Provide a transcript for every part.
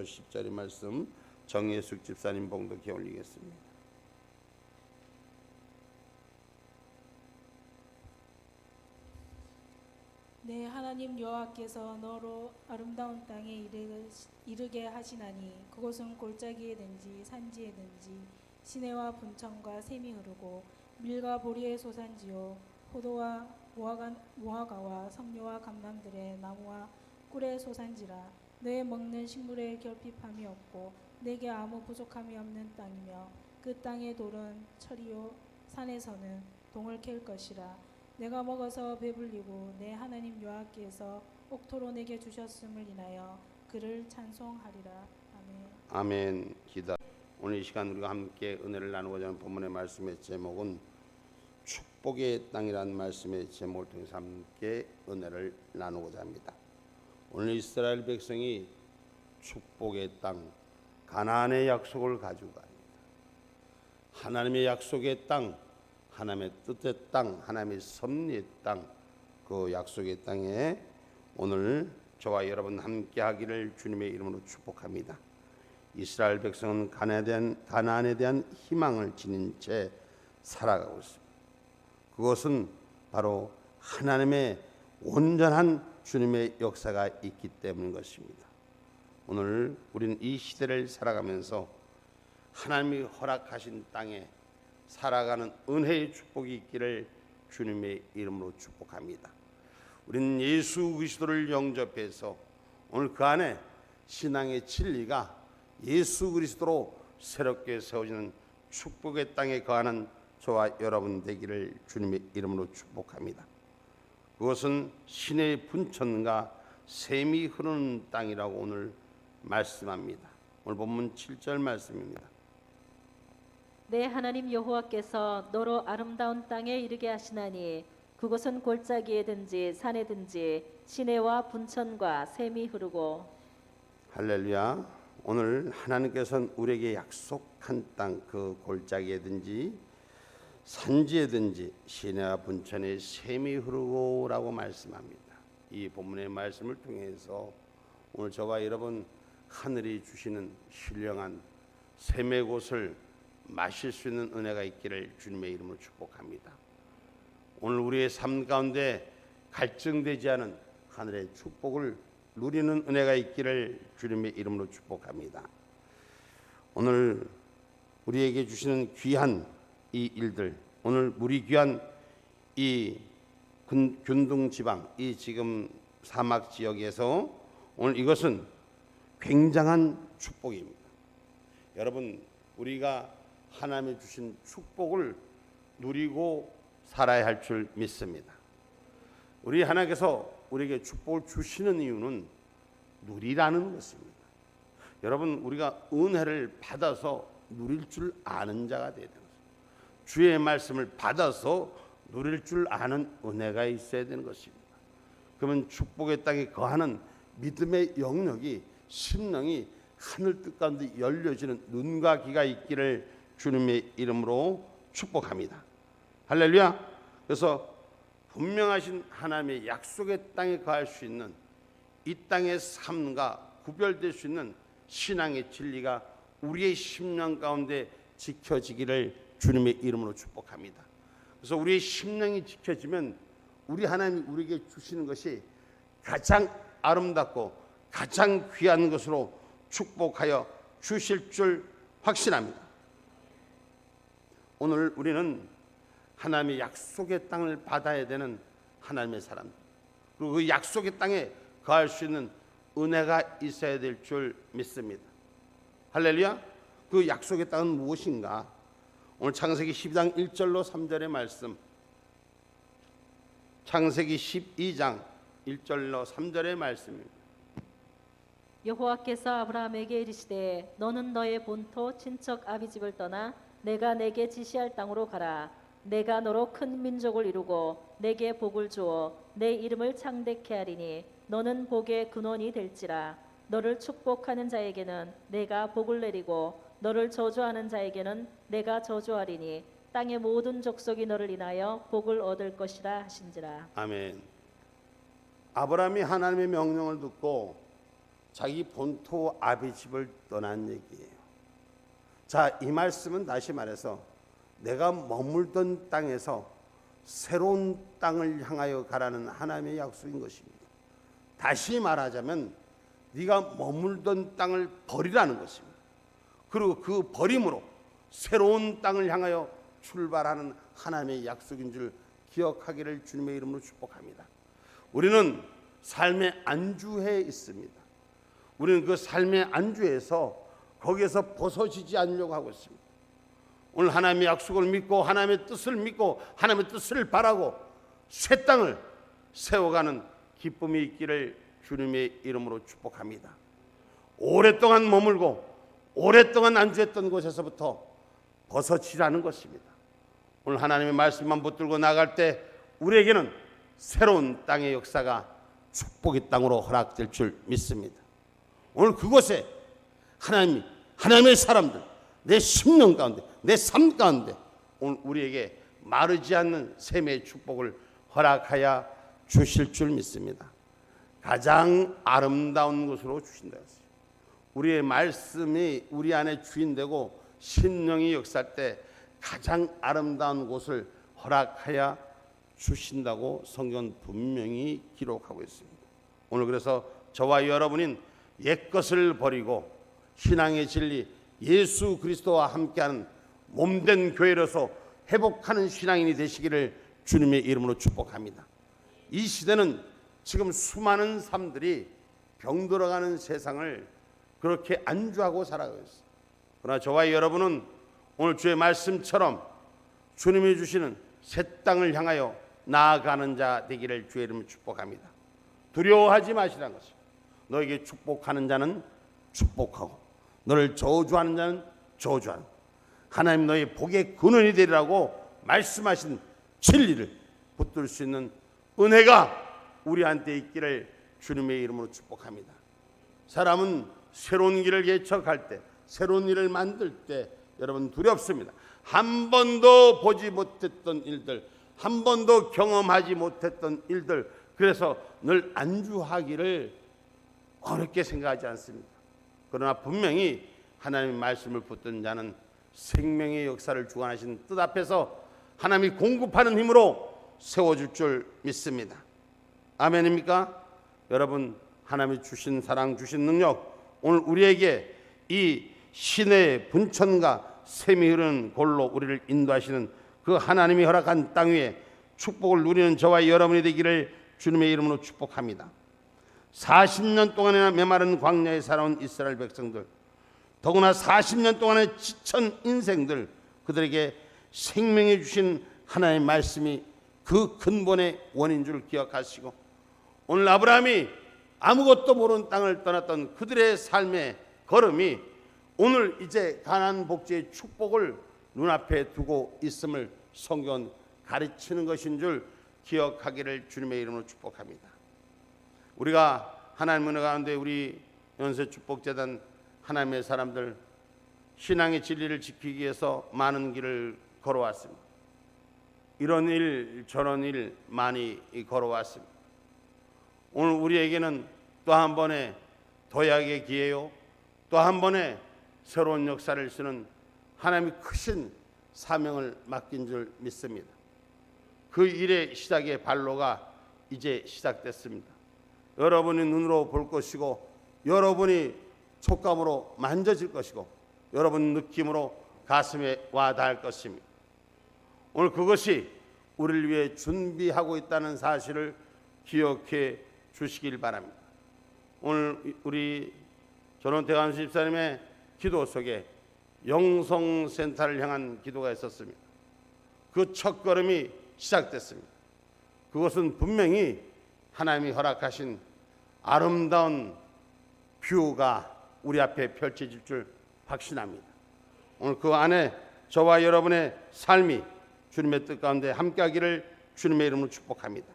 9절부터 10절의 말씀 정예숙 집사님 봉독해 올리겠습니다. 내 하나님 여호와께서 너로 아름다운 땅에 이르게 하시나니 그곳은 골짜기에든지 산지에든지 시내와 분천과 샘이 흐르고 밀과 보리의 소산지요 포도와 무화과와 석류와 감람들의 나무와 꿀의 소산지라. 내 먹는 식물에 결핍함이 없고 내게 아무 부족함이 없는 땅이며 그 땅의 돌은 철이요 산에서는 동을 캘 것이라. 내가 먹어서 배불리고 내 하나님 여호와께서 옥토로 내게 주셨음을 인하여 그를 찬송하리라. 아멘. 아멘. 기도. 오늘 이 시간 우리가 함께 은혜를 나누고자 하는 본문의 말씀의 제목은 축복의 땅이라는 말씀의 제목을 통해서 함께 은혜를 나누고자 합니다. 오늘 이스라엘 백성이 축복의 땅 가나안의 약속을 가지고 갑니다. 하나님의 약속의 땅, 하나님의 뜻의 땅, 하나님의 섭리의 땅, 그 약속의 땅에 오늘 저와 여러분 함께 하기를 주님의 이름으로 축복합니다. 이스라엘 백성은 가나안에 대한 희망을 지닌 채 살아가고 있습니다. 그것은 바로 하나님의 온전한 주님의 역사가 있기 때문인 것입니다. 오늘 우리는 이 시대를 살아가면서 하나님이 허락하신 땅에 살아가는 은혜의 축복이 있기를 주님의 이름으로 축복합니다. 우리는 예수 그리스도를 영접해서 오늘 그 안에 신앙의 진리가 예수 그리스도로 새롭게 세워지는 축복의 땅에 거하는 저와 여러분 되기를 주님의 이름으로 축복합니다. 그것은 시내의 분천과 샘이 흐르는 땅이라고 오늘 말씀합니다. 오늘 본문 7절 말씀입니다. 내 하나님 여호와께서 너로 아름다운 땅에 이르게 하시나니 그곳은 골짜기에든지 산에든지 시내와 분천과 샘이 흐르고. 할렐루야. 오늘 하나님께서는 우리에게 약속한 땅, 그 골짜기에든지 산지에든지 시내와 분천에 샘이 흐르고라고 말씀합니다. 이 본문의 말씀을 통해서 오늘 저와 여러분 하늘이 주시는 신령한 샘의 곳을 마실 수 있는 은혜가 있기를 주님의 이름으로 축복합니다. 오늘 우리의 삶 가운데 갈증되지 않은 하늘의 축복을 누리는 은혜가 있기를 주님의 이름으로 축복합니다. 오늘 우리에게 주시는 귀한 이 일들, 오늘 우리 귀한 이 균등 지방, 이 지금 사막 지역에서 오늘 이것은 굉장한 축복입니다. 여러분, 우리가 하나님이 주신 축복을 누리고 살아야 할 줄 믿습니다. 우리 하나님께서 우리에게 축복을 주시는 이유는 누리라는 것입니다. 여러분, 우리가 은혜를 받아서 누릴 줄 아는 자가 되야 되는 것입니다. 주의 말씀을 받아서 누릴 줄 아는 은혜가 있어야 되는 것입니다. 그러면 축복의 땅에 거하는 믿음의 영역이 심령이 하늘 뜻 가운데 열려지는 눈과 귀가 있기를 주님의 이름으로 축복합니다. 할렐루야. 그래서 분명하신 하나님의 약속의 땅에 거할 수 있는 이 땅의 삶과 구별될 수 있는 신앙의 진리가 우리의 심령 가운데 지켜지기를 주님의 이름으로 축복합니다. 그래서 우리의 심령이 지켜지면 우리 하나님이 우리에게 주시는 것이 가장 아름답고 가장 귀한 것으로 축복하여 주실 줄 확신합니다. 오늘 우리는 하나님의 약속의 땅을 받아야 되는 하나님의 사람, 그리고 그 약속의 땅에 거할 수 있는 은혜가 있어야 될 줄 믿습니다. 할렐루야. 그 약속의 땅은 무엇인가? 오늘 창세기 12장 1절로 3절의 말씀, 창세기 12장 1절로 3절의 말씀입니다. 여호와께서 아브라함에게 이르시되 너는 너의 본토 친척 아비집을 떠나 내가 내게 지시할 땅으로 가라. 내가 너로 큰 민족을 이루고 내게 복을 주어 내 이름을 창대케 하리니 너는 복의 근원이 될지라. 너를 축복하는 자에게는 내가 복을 내리고 너를 저주하는 자에게는 내가 저주하리니 땅의 모든 족속이 너를 인하여 복을 얻을 것이라 하신지라. 아멘. 아브라함이 하나님의 명령을 듣고 자기 본토 아비 집을 떠난 얘기예요. 자, 이 말씀은 다시 말해서 내가 머물던 땅에서 새로운 땅을 향하여 가라는 하나님의 약속인 것입니다. 다시 말하자면 네가 머물던 땅을 버리라는 것입니다. 그리고 그 버림으로 새로운 땅을 향하여 출발하는 하나님의 약속인 줄 기억하기를 주님의 이름으로 축복합니다. 우리는 삶의 안주에 있습니다. 우리는 그 삶의 안주에서 거기에서 벗어지지 않으려고 하고 있습니다. 오늘 하나님의 약속을 믿고 하나님의 뜻을 믿고 하나님의 뜻을 바라고 새 땅을 세워가는 기쁨이 있기를 주님의 이름으로 축복합니다. 오랫동안 머물고 오랫동안 안주했던 곳에서부터 벗어지라는 것입니다. 오늘 하나님의 말씀만 붙들고 나갈 때 우리에게는 새로운 땅의 역사가 축복의 땅으로 허락될 줄 믿습니다. 오늘 그곳에 하나님의 사람들, 내 심령 가운데, 내 삶 가운데 오늘 우리에게 마르지 않는 샘의 축복을 허락하여 주실 줄 믿습니다. 가장 아름다운 곳으로 주신다 했어요. 우리의 말씀이 우리 안에 주인되고 심령이 역사할 때 가장 아름다운 곳을 허락하여 주신다고 성경은 분명히 기록하고 있습니다. 오늘 그래서 저와 여러분인 옛것을 버리고 신앙의 진리 예수 그리스도와 함께하는 몸된 교회로서 회복하는 신앙인이 되시기를 주님의 이름으로 축복합니다. 이 시대는 지금 수많은 사람들이 병들어가는 세상을 그렇게 안주하고 살아가고 있습니다. 그러나 저와 여러분은 오늘 주의 말씀처럼 주님이 주시는 새 땅을 향하여 나아가는 자 되기를 주의 이름으로 축복합니다. 두려워하지 마시라는 것입니다. 너에게 축복하는 자는 축복하고 너를 저주하는 자는 저주하는, 하나님 너의 복의 근원이 되리라고 말씀하신 진리를 붙들 수 있는 은혜가 우리한테 있기를 주님의 이름으로 축복합니다. 사람은 새로운 길을 개척할 때, 새로운 일을 만들 때 여러분 두렵습니다. 한 번도 보지 못했던 일들, 한 번도 경험하지 못했던 일들, 그래서 늘 안주하기를 어렵게 생각하지 않습니다. 그러나 분명히 하나님의 말씀을 붙든 자는 생명의 역사를 주관하신 뜻 앞에서 하나님이 공급하는 힘으로 세워줄 줄 믿습니다. 아멘입니까? 여러분, 하나님이 주신 사랑, 주신 능력, 오늘 우리에게 이 시내의 분천과 샘이 흐르는 골로 우리를 인도하시는 그 하나님이 허락한 땅 위에 축복을 누리는 저와 여러분이 되기를 주님의 이름으로 축복합니다. 40년 동안이나 메마른 광야에 살아온 이스라엘 백성들, 더구나 40년 동안의 지천 인생들, 그들에게 생명해 주신 하나님의 말씀이 그 근본의 원인 줄 기억하시고, 오늘 아브라함이 아무것도 모르는 땅을 떠났던 그들의 삶의 걸음이 오늘 이제 가나안 복지의 축복을 눈앞에 두고 있음을 성경은 가르치는 것인 줄 기억하기를 주님의 이름으로 축복합니다. 우리가 하나님 은혜 가운데 우리 연세축복재단 하나님의 사람들 신앙의 진리를 지키기 위해서 많은 길을 걸어왔습니다. 이런 일 저런 일 많이 걸어왔습니다. 오늘 우리에게는 또 한 번의 도약의 기회요, 또 한 번의 새로운 역사를 쓰는 하나님의 크신 사명을 맡긴 줄 믿습니다. 그 일의 시작의 발로가 이제 시작됐습니다. 여러분이 눈으로 볼 것이고, 여러분이 촉감으로 만져질 것이고, 여러분 느낌으로 가슴에 와 닿을 것입니다. 오늘 그것이 우리를 위해 준비하고 있다는 사실을 기억해 주시길 바랍니다. 오늘 우리 전원태 감수 집사님의 기도 속에 영성센터를 향한 기도가 있었습니다. 그 첫걸음이 시작됐습니다. 그것은 분명히 하나님이 허락하신 아름다운 뷰가 우리 앞에 펼쳐질 줄 확신합니다. 오늘 그 안에 저와 여러분의 삶이 주님의 뜻 가운데 함께하기를 주님의 이름으로 축복합니다.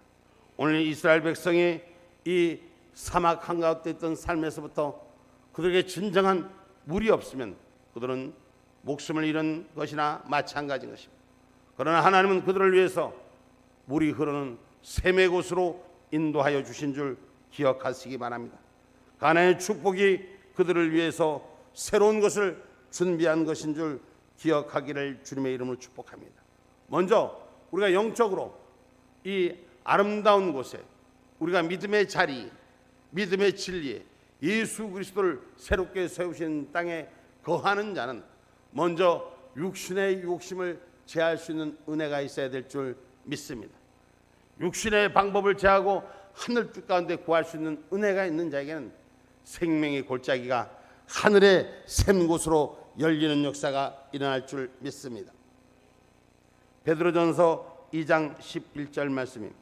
오늘 이스라엘 백성이 이 사막 한가운데 있던 삶에서부터 그들에게 진정한 물이 없으면 그들은 목숨을 잃은 것이나 마찬가지인 것입니다. 그러나 하나님은 그들을 위해서 물이 흐르는 샘의 곳으로 인도하여 주신 줄 기억하시기 바랍니다. 가나안의 축복이 그들을 위해서 새로운 것을 준비한 것인 줄 기억하기를 주님의 이름으로 축복합니다. 먼저 우리가 영적으로 이 아름다운 곳에 우리가 믿음의 자리, 믿음의 진리에 예수 그리스도를 새롭게 세우신 땅에 거하는 자는 먼저 육신의 욕심을 제할 수 있는 은혜가 있어야 될 줄 믿습니다. 육신의 방법을 제하고 하늘 뜻 가운데 구할 수 있는 은혜가 있는 자에게는 생명의 골짜기가 하늘의 샘 곳으로 열리는 역사가 일어날 줄 믿습니다. 베드로전서 2장 11절 말씀입니다.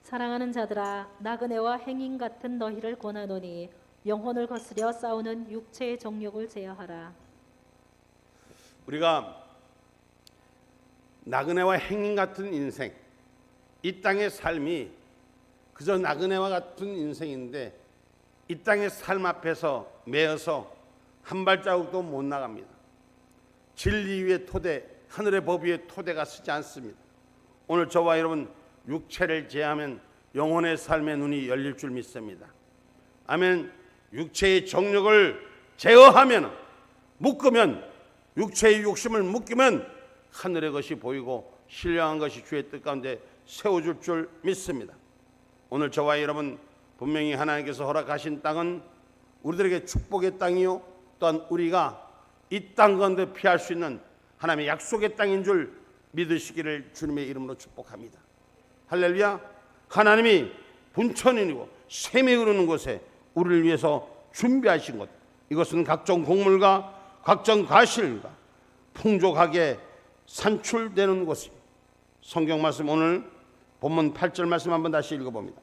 사랑하는 자들아, 나그네와 행인 같은 너희를 권하노니 영혼을 거스려 싸우는 육체의 정욕을 제어하라. 우리가 나그네와 행인 같은 인생, 이 땅의 삶이 그저 나그네와 같은 인생인데 이 땅의 삶 앞에서 매여서 한 발자국도 못 나갑니다. 진리 위의 토대, 하늘의 법 위의 토대가 서지 않습니다. 오늘 저와 여러분 육체를 제하면 영혼의 삶의 눈이 열릴 줄 믿습니다. 아멘. 육체의 정욕을 제어하면, 묶으면, 육체의 욕심을 묶으면 하늘의 것이 보이고 신령한 것이 주의 뜻 가운데 세워줄 줄 믿습니다. 오늘 저와 여러분 분명히 하나님께서 허락하신 땅은 우리들에게 축복의 땅이요, 또한 우리가 이 땅 가운데 피할 수 있는 하나님의 약속의 땅인 줄 믿으시기를 주님의 이름으로 축복합니다. 할렐루야. 하나님이 분천이고 샘이 흐르는 곳에 우리를 위해서 준비하신 것, 이것은 각종 곡물과 각종 과실과 풍족하게 산출되는 곳입니다. 성경 말씀 오늘 본문 8절 말씀 한번 다시 읽어봅니다.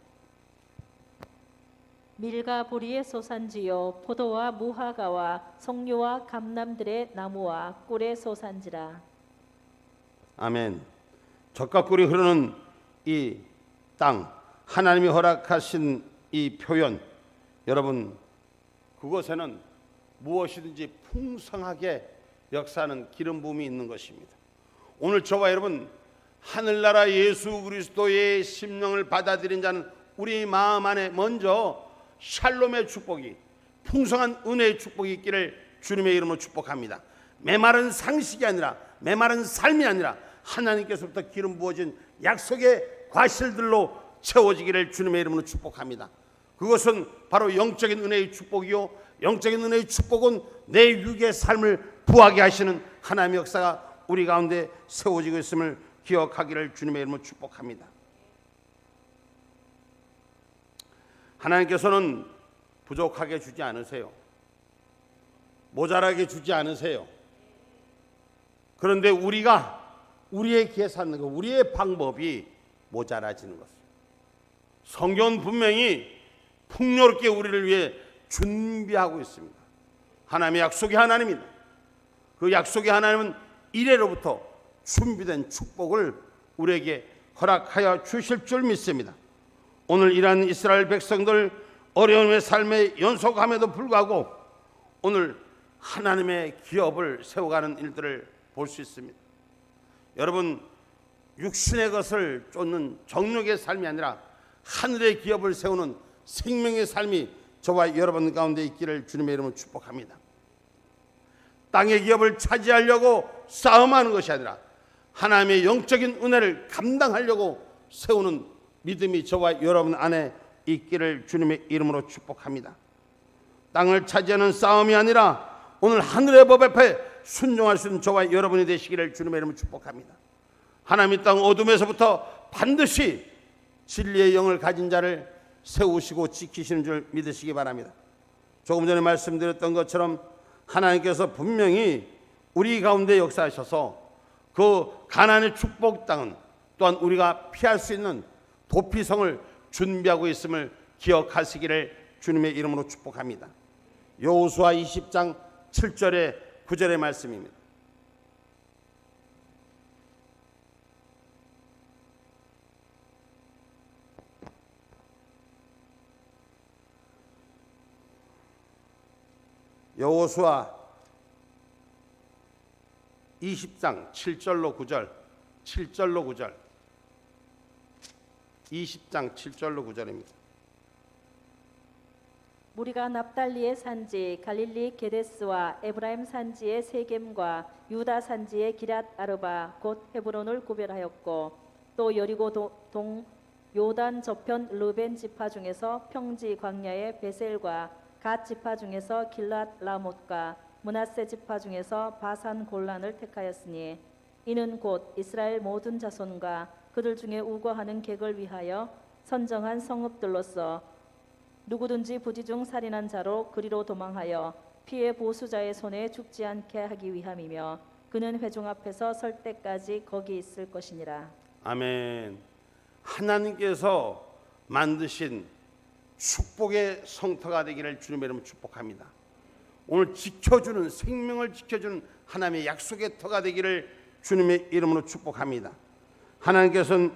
밀과 보리의 소산지요, 포도와 무화과와 석류와 감람들의 나무와 꿀의 소산지라. 아멘. 젖과 꿀이 흐르는 이 땅, 하나님이 허락하신 이 표현, 여러분 그곳에는 무엇이든지 풍성하게 역사하는 기름 부음이 있는 것입니다. 오늘 저와 여러분 하늘나라 예수 그리스도의 심령을 받아들인 자는 우리 마음 안에 먼저 샬롬의 축복이, 풍성한 은혜의 축복이 있기를 주님의 이름으로 축복합니다. 메마른 상식이 아니라, 메마른 삶이 아니라 하나님께서부터 기름 부어진 약속의 과실들로 채워지기를 주님의 이름으로 축복합니다. 그것은 바로 영적인 은혜의 축복이요, 영적인 은혜의 축복은 내 육의 삶을 부하게 하시는 하나님의 역사가 우리 가운데 세워지고 있음을 기억하기를 주님의 이름으로 축복합니다. 하나님께서는 부족하게 주지 않으세요. 모자라게 주지 않으세요. 그런데 우리가 우리의 계산과 우리의 방법이 모자라지는 것입니다. 성경은 분명히 풍요롭게 우리를 위해 준비하고 있습니다. 하나님의 약속이 하나님입니다. 그 약속의 하나님은 이래로부터 준비된 축복을 우리에게 허락하여 주실 줄 믿습니다. 오늘 이러한 이스라엘 백성들 어려움의 삶에 연속함에도 불구하고 오늘 하나님의 기업을 세워가는 일들을 볼 수 있습니다. 여러분, 육신의 것을 쫓는 정욕의 삶이 아니라 하늘의 기업을 세우는 생명의 삶이 저와 여러분 가운데 있기를 주님의 이름으로 축복합니다. 땅의 기업을 차지하려고 싸움하는 것이 아니라 하나님의 영적인 은혜를 감당하려고 세우는 믿음이 저와 여러분 안에 있기를 주님의 이름으로 축복합니다. 땅을 차지하는 싸움이 아니라 오늘 하늘의 법 앞에 순종할 수 있는 저와 여러분이 되시기를 주님의 이름으로 축복합니다. 하나님의 땅 어둠에서부터 반드시 진리의 영을 가진 자를 세우시고 지키시는 줄 믿으시기 바랍니다. 조금 전에 말씀드렸던 것처럼 하나님께서 분명히 우리 가운데 역사하셔서 그 가나안의 축복 땅은 또한 우리가 피할 수 있는 도피성을 준비하고 있음을 기억하시기를 주님의 이름으로 축복합니다. 여호수아 20장 7절에 9절의 말씀입니다. 여호수아 20장 7절로 9절, 7절로 9절. 20장 7절로 9절입니다. 무리가 납달리의 산지 갈릴리 게데스와 에브라임 산지의 세겜과 유다 산지의 기랏 아르바 곧 헤브론을 구별하였고 또 여리고 동 요단 저편 르벤 지파 중에서 평지 광야의 베셀과 갓 지파 중에서 길랏 라못과 므낫세 지파 중에서 바산 골란을 택하였으니 이는 곧 이스라엘 모든 자손과 그들 중에 우거하는 객을 위하여 선정한 성읍들로서 누구든지 부지 중 살인한 자로 그리로 도망하여 피해 보수자의 손에 죽지 않게 하기 위함이며 그는 회중 앞에서 설 때까지 거기 있을 것이니라. 아멘. 하나님께서 만드신 축복의 성터가 되기를 주님의 이름으로 축복합니다. 오늘 지켜주는 생명을 지켜주는 하나님의 약속의 터가 되기를 주님의 이름으로 축복합니다. 하나님께서는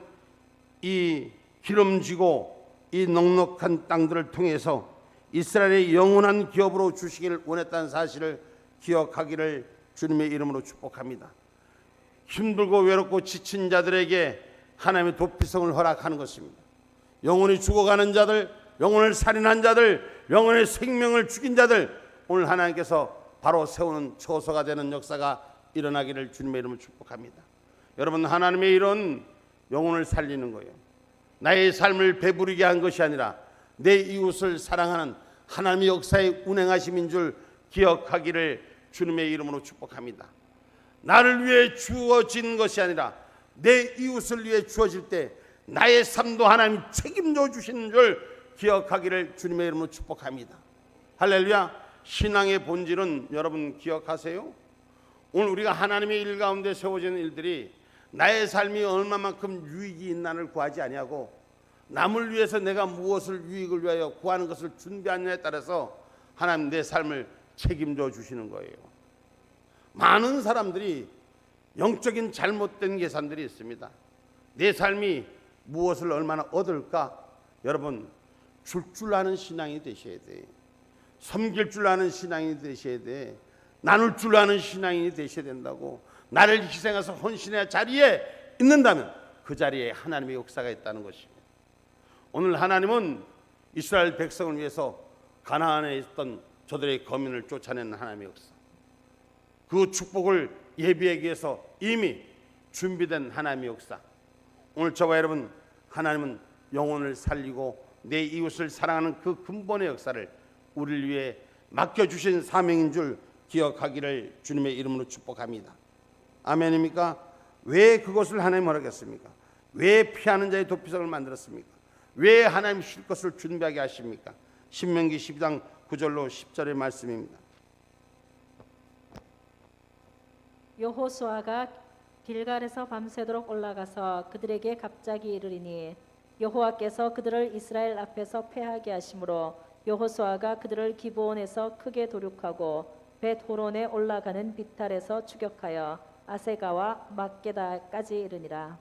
이 기름지고 이 넉넉한 땅들을 통해서 이스라엘의 영원한 기업으로 주시기를 원했다는 사실을 기억하기를 주님의 이름으로 축복합니다. 힘들고 외롭고 지친 자들에게 하나님의 도피성을 허락하는 것입니다. 영혼이 죽어가는 자들, 영혼을 살인한 자들, 영혼의 생명을 죽인 자들, 오늘 하나님께서 바로 세우는 처소가 되는 역사가 일어나기를 주님의 이름으로 축복합니다. 여러분, 하나님의 일은 영혼을 살리는 거예요. 나의 삶을 배부르게 한 것이 아니라 내 이웃을 사랑하는 하나님의 역사의 운행하심인 줄 기억하기를 주님의 이름으로 축복합니다. 나를 위해 주어진 것이 아니라 내 이웃을 위해 주어질 때 나의 삶도 하나님이 책임져 주시는 줄 기억하기를 주님의 이름으로 축복합니다. 할렐루야. 신앙의 본질은 여러분 기억하세요? 오늘 우리가 하나님의 일 가운데 세워지는 일들이 나의 삶이 얼마만큼 유익이 있나를 구하지 아니하고 남을 위해서 내가 무엇을 유익을 위하여 구하는 것을 준비하느냐에 따라서 하나님 내 삶을 책임져 주시는 거예요. 많은 사람들이 영적인 잘못된 계산들이 있습니다. 내 삶이 무엇을 얼마나 얻을까? 여러분, 줄 아는 신앙이 되셔야 돼. 섬길 줄 아는 신앙이 되셔야 돼. 나눌 줄 아는 신앙이 되셔야 된다고. 나를 희생해서 헌신의 자리에 있는다면 그 자리에 하나님의 역사가 있다는 것입니다. 오늘 하나님은 이스라엘 백성을 위해서 가나안에 있던 저들의 거민을 쫓아내는 하나님의 역사, 그 축복을 예비하기 위해서 이미 준비된 하나님의 역사. 오늘 저와 여러분, 하나님은 영혼을 살리고 내 이웃을 사랑하는 그 근본의 역사를 우리를 위해 맡겨주신 사명인 줄 기억하기를 주님의 이름으로 축복합니다. 아멘입니까? 왜 그것을 하나님 허락했습니까? 왜 피하는 자의 도피성을 만들었습니까? 왜 하나님 쉴 것을 준비하게 하십니까? 신명기 12장 9절로 10절의 말씀입니다. 여호수아가 길갈에서 밤새도록 올라가서 그들에게 갑자기 이르리니 여호와께서 그들을 이스라엘 앞에서 패하게 하심으로 여호수아가 그들을 기브온에서 크게 도륙하고 벳호론에 올라가는 비탈에서 추격하여 아세가와 막게다까지 이르니라.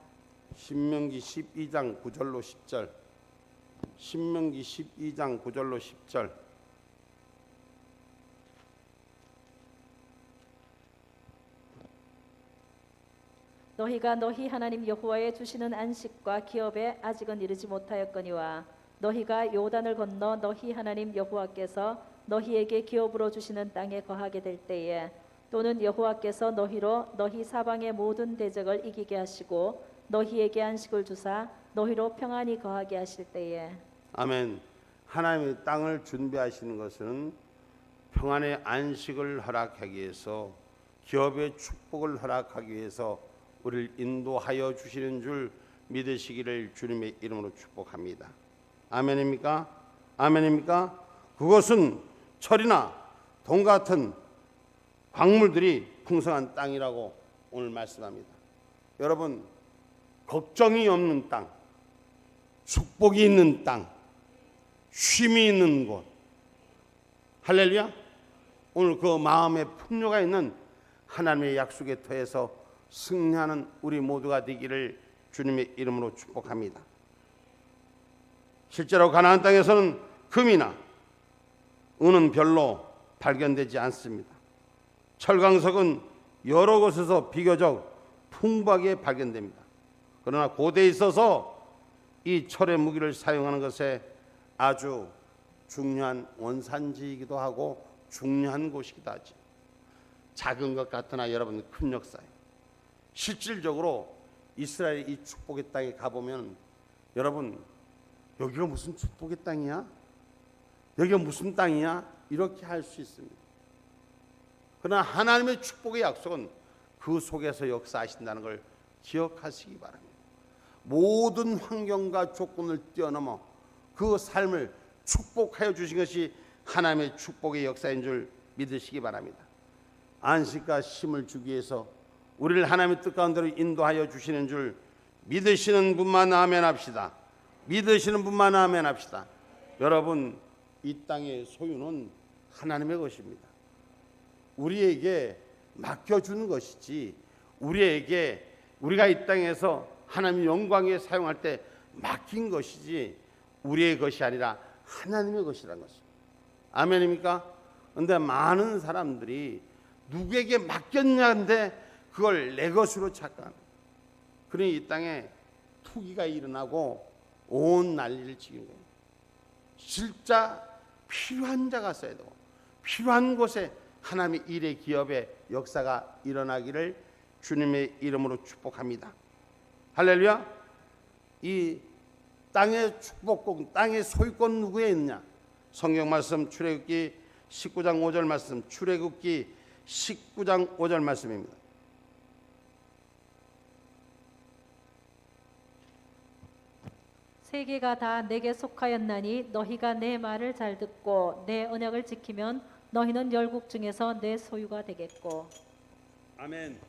신명기 12장 9절로 10절. 신명기 12장 9절로 10절. 너희가 너희 하나님 여호와의 주시는 안식과 기업에 아직은 이르지 못하였거니와 너희가 요단을 건너 너희 하나님 여호와께서 너희에게 기업으로 주시는 땅에 거하게 될 때에 또는 여호와께서 너희로 너희 사방의 모든 대적을 이기게 하시고 너희에게 안식을 주사 너희로 평안히 거하게 하실 때에. 아멘. 하나님의 땅을 준비하시는 것은 평안의 안식을 허락하기 위해서, 기업의 축복을 허락하기 위해서 우리를 인도하여 주시는 줄 믿으시기를 주님의 이름으로 축복합니다. 아멘입니까? 아멘입니까? 그것은 철이나 돈 같은 광물들이 풍성한 땅이라고 오늘 말씀합니다. 여러분, 걱정이 없는 땅, 축복이 있는 땅, 쉼이 있는 곳, 할렐루야. 오늘 그 마음의 풍요가 있는 하나님의 약속의 터에서 승리하는 우리 모두가 되기를 주님의 이름으로 축복합니다. 실제로 가나안 땅에서는 금이나 은은 별로 발견되지 않습니다. 철광석은 여러 곳에서 비교적 풍부하게 발견됩니다. 그러나 고대에 있어서 이 철의 무기를 사용하는 것에 아주 중요한 원산지이기도 하고 중요한 곳이기도 하지. 작은 것 같으나 여러분 큰 역사예요. 실질적으로 이스라엘 이 축복의 땅에 가보면 여러분 여기가 무슨 축복의 땅이야? 여기가 무슨 땅이야? 이렇게 할 수 있습니다. 그러나 하나님의 축복의 약속은 그 속에서 역사하신다는 걸 기억하시기 바랍니다. 모든 환경과 조건을 뛰어넘어 그 삶을 축복하여 주신 것이 하나님의 축복의 역사인 줄 믿으시기 바랍니다. 안식과 쉼을 주기 위해서 우리를 하나님의 뜻 가운데로 인도하여 주시는 줄 믿으시는 분만 아멘 합시다. 믿으시는 분만 아멘 합시다. 여러분, 이 땅의 소유는 하나님의 것입니다. 우리에게 맡겨주는 것이지 우리가 이 땅에서 하나님의 영광에 사용할 때 맡긴 것이지 우리의 것이 아니라 하나님의 것이라는 것입니다. 아멘입니까? 그런데 많은 사람들이 누구에게 맡겼냐는데 그걸 내 것으로 착각합니다. 그러니 이 땅에 투기가 일어나고 온 난리를 치는 거예요. 진짜 필요한 자가 써야 되고 필요한 곳에 하나님의 일의 기업의 역사가 일어나기를 주님의 이름으로 축복합니다. 할렐루야. 이 땅의 축복권, 땅의 소유권 누구에 있느냐? 성경 말씀 출애굽기 19장 5절 말씀, 출애굽기 19장 5절 말씀입니다. 세계가 다 내게 속하였나니 너희가 내 말을 잘 듣고 내 언약을 지키면 너희는 열국 중에서 내 소유가 되겠고. 아멘.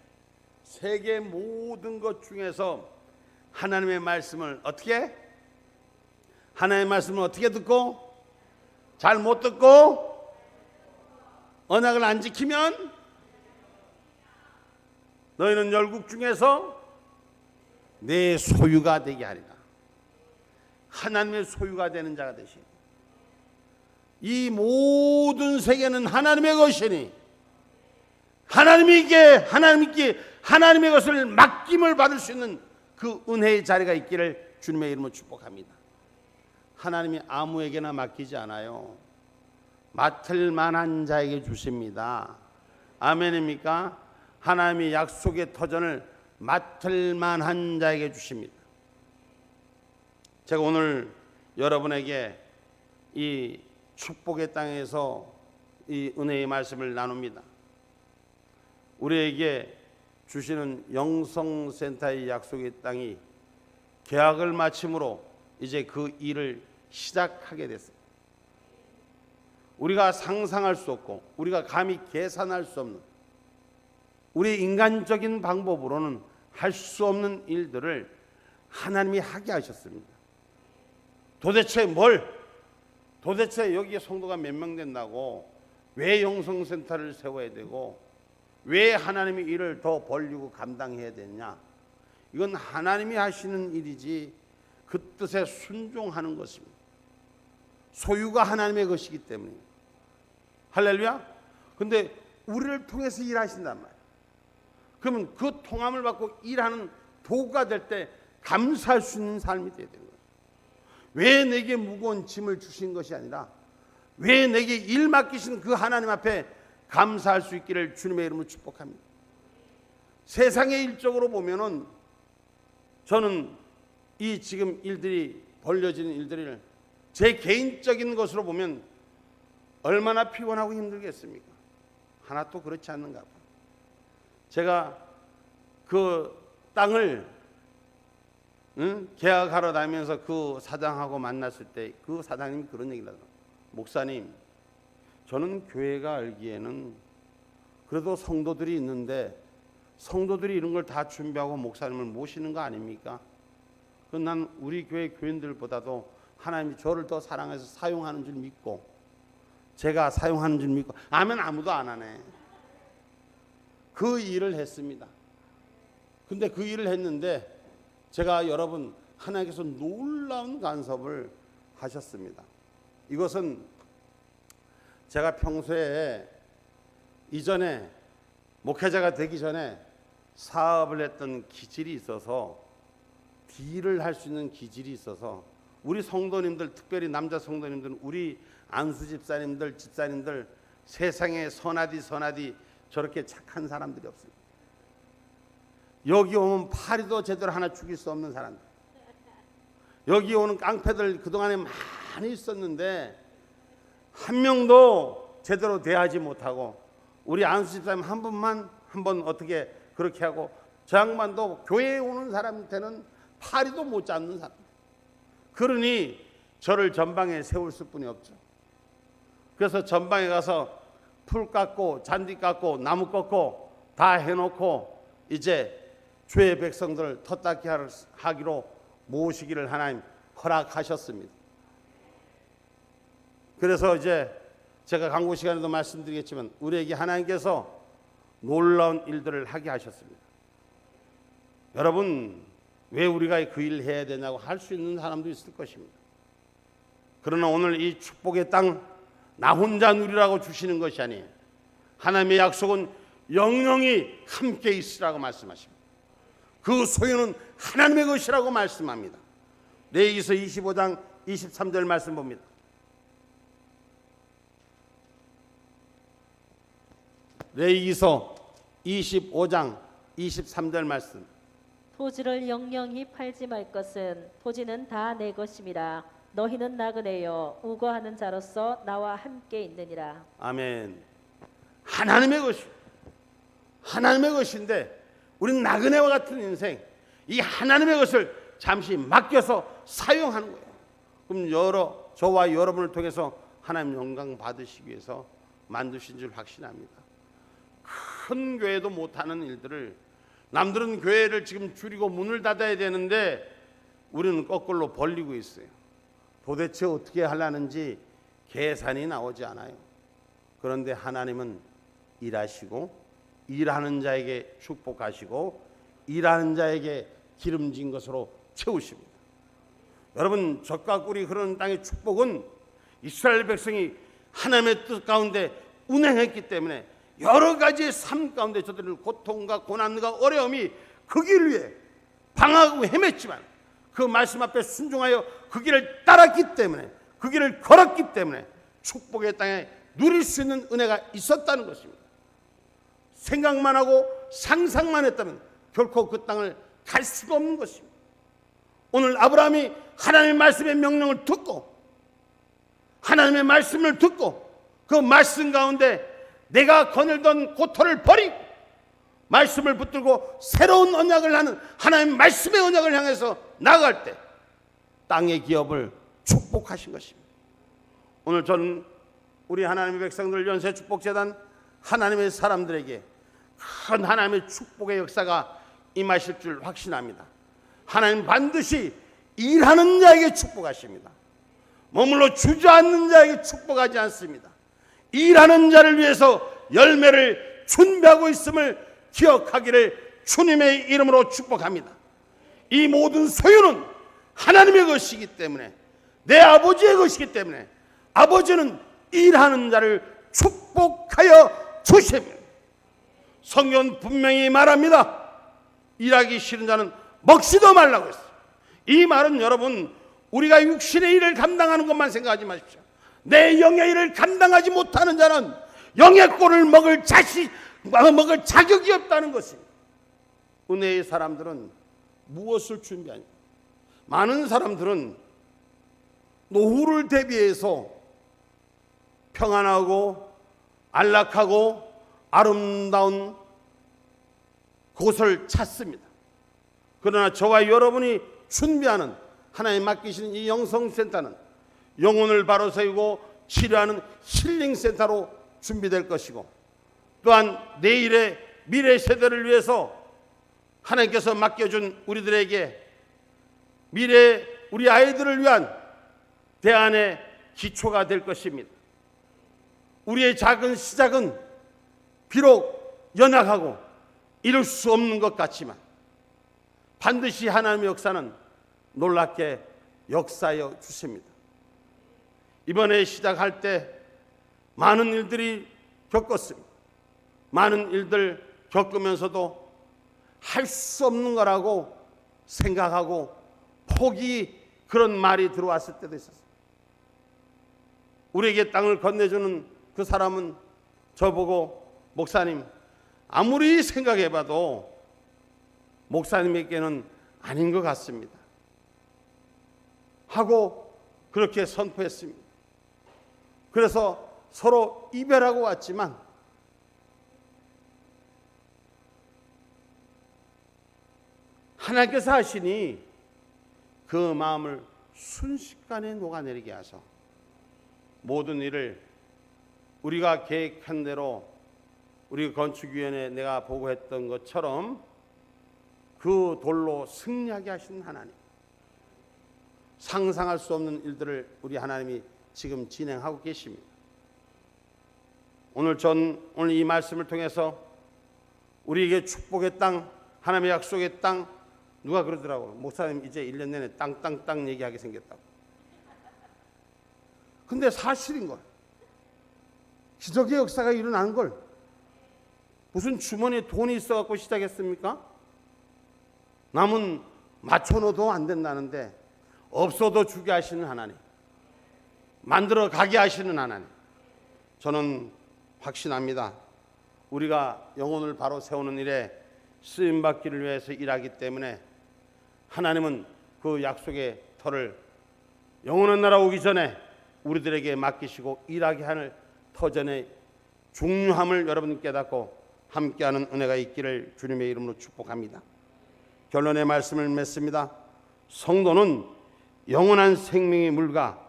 세계 모든 것 중에서 하나님의 말씀을 어떻게? 하나님의 말씀을 어떻게 듣고? 잘 못 듣고 언약을 안 지키면 너희는 열국 중에서 내 소유가 되게 하리라. 하나님의 소유가 되는 자가 되시고 이 모든 세계는 하나님의 것이니 하나님의 것을 맡김을 받을 수 있는 그 은혜의 자리가 있기를 주님의 이름으로 축복합니다. 하나님이 아무에게나 맡기지 않아요. 맡을 만한 자에게 주십니다. 아멘입니까? 하나님이 약속의 터전을 맡을 만한 자에게 주십니다. 제가 오늘 여러분에게 이 축복의 땅에서 이 은혜의 말씀을 나눕니다. 우리에게 주시는 영성센터의 약속의 땅이 계약을 마침으로 이제 그 일을 시작하게 됐습니다. 우리가 상상할 수 없고 우리가 감히 계산할 수 없는 우리 인간적인 방법으로는 할 수 없는 일들을 하나님이 하게 하셨습니다. 도대체 여기에 성도가 몇 명 된다고 왜 영성센터를 세워야 되고 왜 하나님이 일을 더 벌리고 감당해야 되냐? 이건 하나님이 하시는 일이지 그 뜻에 순종하는 것입니다. 소유가 하나님의 것이기 때문입니다. 할렐루야. 근데 우리를 통해서 일하신단 말이에요. 그러면 그 통함을 받고 일하는 도구가 될 때 감사할 수 있는 삶이 되어야 되는 거예요. 왜 내게 무거운 짐을 주신 것이 아니라 왜 내게 일 맡기신 그 하나님 앞에 감사할 수 있기를 주님의 이름으로 축복합니다. 세상의 일적으로 보면은 저는 이 지금 일들이 벌려지는 일들을 제 개인적인 것으로 보면 얼마나 피곤하고 힘들겠습니까? 하나도 그렇지 않는가 봐요. 제가 그 땅을 계약하러 다니면서 그 사장하고 만났을 때 그 사장님이 그런 얘기를 하더라고요. 목사님, 저는 교회가 알기에는 그래도 성도들이 있는데 성도들이 이런 걸 다 준비하고 목사님을 모시는 거 아닙니까? 난 우리 교회 교인들보다도 하나님이 저를 더 사랑해서 사용하는 줄 믿고 제가 사용하는 줄 믿고 아멘. 아무도 안 하네. 그 일을 했습니다. 근데 그 일을 했는데 제가 여러분 하나님께서 놀라운 간섭을 하셨습니다. 이것은 제가 평소에 이전에 목회자가 되기 전에 사업을 했던 기질이 있어서 딜을 할 수 있는 기질이 있어서 우리 성도님들, 특별히 남자 성도님들은, 우리 안수 집사님들, 집사님들, 세상에 선하디 저렇게 착한 사람들이 없습니다. 여기 오면 파리도 제대로 하나 죽일 수 없는 사람들, 여기 오는 깡패들 그동안에 많이 있었는데 한 명도 제대로 대하지 못하고, 우리 안수 집사님 한 분만 한번 어떻게 그렇게 하고, 저 양반도 교회에 오는 사람한테는 파리도 못 잡는 사람. 그러니 저를 전방에 세울 수뿐이 없죠. 그래서 전방에 가서 풀 깎고 잔디 깎고 나무 꺾고 다 해놓고 이제 주의 백성들을 텃닦기 하기로 모시기를 하나님 허락하셨습니다. 그래서 이제 제가 강구 시간에도 말씀드리겠지만 우리에게 하나님께서 놀라운 일들을 하게 하셨습니다. 여러분, 왜 우리가 그 일을 해야 되냐고 할 수 있는 사람도 있을 것입니다. 그러나 오늘 이 축복의 땅 나 혼자 누리라고 주시는 것이 아니에요. 하나님의 약속은 영영이 함께 있으라고 말씀하십니다. 그 소유는 하나님의 것이라고 말씀합니다. 레위기서 25장 23절 말씀 봅니다. 레위기서 25장 23절 말씀. 토지를 영영히 팔지 말 것은 토지는 다 내 것임이라. 너희는 나그네요 우거하는 자로서 나와 함께 있느니라. 아멘. 하나님의 것이, 하나님의 것인데 우리는 나그네와 같은 인생, 이 하나님의 것을 잠시 맡겨서 사용하는 거예요. 그럼 저와 여러분을 통해서 하나님 영광 받으시기 위해서 만드신 줄 확신합니다. 큰 교회도 못하는 일들을, 남들은 교회를 지금 줄이고 문을 닫아야 되는데 우리는 거꾸로 벌리고 있어요. 도대체 어떻게 하려는지 계산이 나오지 않아요. 그런데 하나님은 일하시고 일하는 자에게 축복하시고 일하는 자에게 기름진 것으로 채우십니다. 여러분, 젖과 꿀이 흐르는 땅의 축복은 이스라엘 백성이 하나님의 뜻 가운데 운행했기 때문에 여러 가지의 삶 가운데 저들은 고통과 고난과 어려움이 그 길 위에 방황하고 헤맸지만 그 말씀 앞에 순종하여 그 길을 따랐기 때문에, 그 길을 걸었기 때문에 축복의 땅에 누릴 수 있는 은혜가 있었다는 것입니다. 생각만 하고 상상만 했다면 결코 그 땅을 갈 수가 없는 것입니다. 오늘 아브라함이 하나님의 말씀의 명령을 듣고, 하나님의 말씀을 듣고 그 말씀 가운데 내가 거닐던 고토를 버리고 말씀을 붙들고 새로운 언약을 하는 하나님의 말씀의 언약을 향해서 나아갈 때 땅의 기업을 축복하신 것입니다. 오늘 저는 우리 하나님의 백성들 연세축복재단 하나님의 사람들에게 큰 하나님의 축복의 역사가 임하실 줄 확신합니다. 하나님 반드시 일하는 자에게 축복하십니다. 머물러 주저앉는 자에게 축복하지 않습니다. 일하는 자를 위해서 열매를 준비하고 있음을 기억하기를 주님의 이름으로 축복합니다. 이 모든 소유는 하나님의 것이기 때문에, 내 아버지의 것이기 때문에 아버지는 일하는 자를 축복하여 주십니다. 성경은 분명히 말합니다. 일하기 싫은 자는 먹지도 말라고 했어요. 이 말은 여러분, 우리가 육신의 일을 감당하는 것만 생각하지 마십시오. 내 영의 일을 감당하지 못하는 자는 영의 꼴을 먹을 자격이 없다는 것입니다. 은혜의 사람들은 무엇을 준비하냐? 많은 사람들은 노후를 대비해서 평안하고 안락하고 아름다운 곳을 찾습니다. 그러나 저와 여러분이 준비하는, 하나님 맡기시는 이 영성센터는 영혼을 바로 세우고 치료하는 힐링센터로 준비될 것이고, 또한 내일의 미래 세대를 위해서 하나님께서 맡겨준 우리들에게 미래 우리 아이들을 위한 대안의 기초가 될 것입니다. 우리의 작은 시작은 비록 연약하고 이룰 수 없는 것 같지만 반드시 하나님의 역사는 놀랍게 역사하여 주십니다. 이번에 시작할 때 많은 일들이 겪었습니다. 많은 일들 겪으면서도 할 수 없는 거라고 생각하고 포기 그런 말이 들어왔을 때도 있었어요. 우리에게 땅을 건네주는 그 사람은 저보고 목사님 아무리 생각해봐도 목사님에게는 아닌 것 같습니다 하고 그렇게 선포했습니다. 그래서 서로 이별하고 왔지만 하나님께서 하시니 그 마음을 순식간에 녹아내리게 하셔 모든 일을 우리가 계획한 대로 우리 건축위원회 내가 보고했던 것처럼 그 돌로 승리하게 하신 하나님, 상상할 수 없는 일들을 우리 하나님이 지금 진행하고 계십니다. 오늘 이 말씀을 통해서 우리에게 축복의 땅, 하나님의 약속의 땅, 누가 그러더라고요. 목사님 이제 1년 내내 땅 얘기하게 생겼다고. 근데 사실인 거예요. 기적의 역사가 일어나는 걸 무슨 주머니에 돈이 있어갖고 시작했습니까? 남은 맞춰놓어도 안 된다는데 없어도 주게 하시는 하나님, 만들어 가게 하시는 하나님, 저는 확신합니다. 우리가 영혼을 바로 세우는 일에 쓰임받기를 위해서 일하기 때문에 하나님은 그 약속의 터를 영원한 나라 오기 전에 우리들에게 맡기시고 일하게 하는 터전의 중요함을 여러분 깨닫고 함께하는 은혜가 있기를 주님의 이름으로 축복합니다. 결론의 말씀을 맺습니다. 성도는 영원한 생명의 물과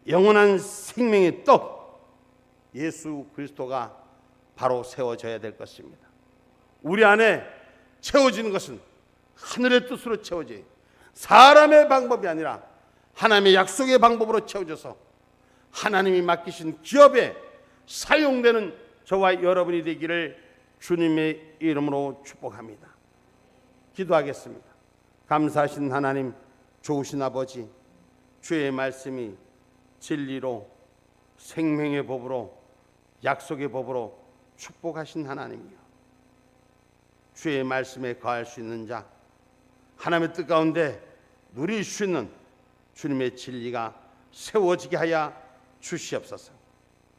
영원한 생명의 떡 예수 그리스도가 바로 세워져야 될 것입니다. 우리 안에 채워지는 것은 하늘의 뜻으로 채워져요. 사람의 방법이 아니라 하나님의 약속의 방법으로 채워져서 하나님이 맡기신 기업에 사용되는 저와 여러분이 되기를 주님의 이름으로 축복합니다. 기도하겠습니다. 감사하신 하나님, 좋으신 아버지, 주의 말씀이 진리로 생명의 법으로 약속의 법으로 축복하신 하나님이요, 주의 말씀에 거할 수 있는 자, 하나님의 뜻 가운데 누릴 수 있는 주님의 진리가 세워지게 하여 주시옵소서.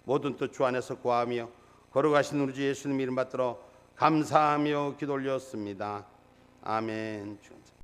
모든 뜻 주 안에서 구하며 걸어가신 우리 주 예수님 이름 받들어 감사하며 기도 올렸습니다. 아멘.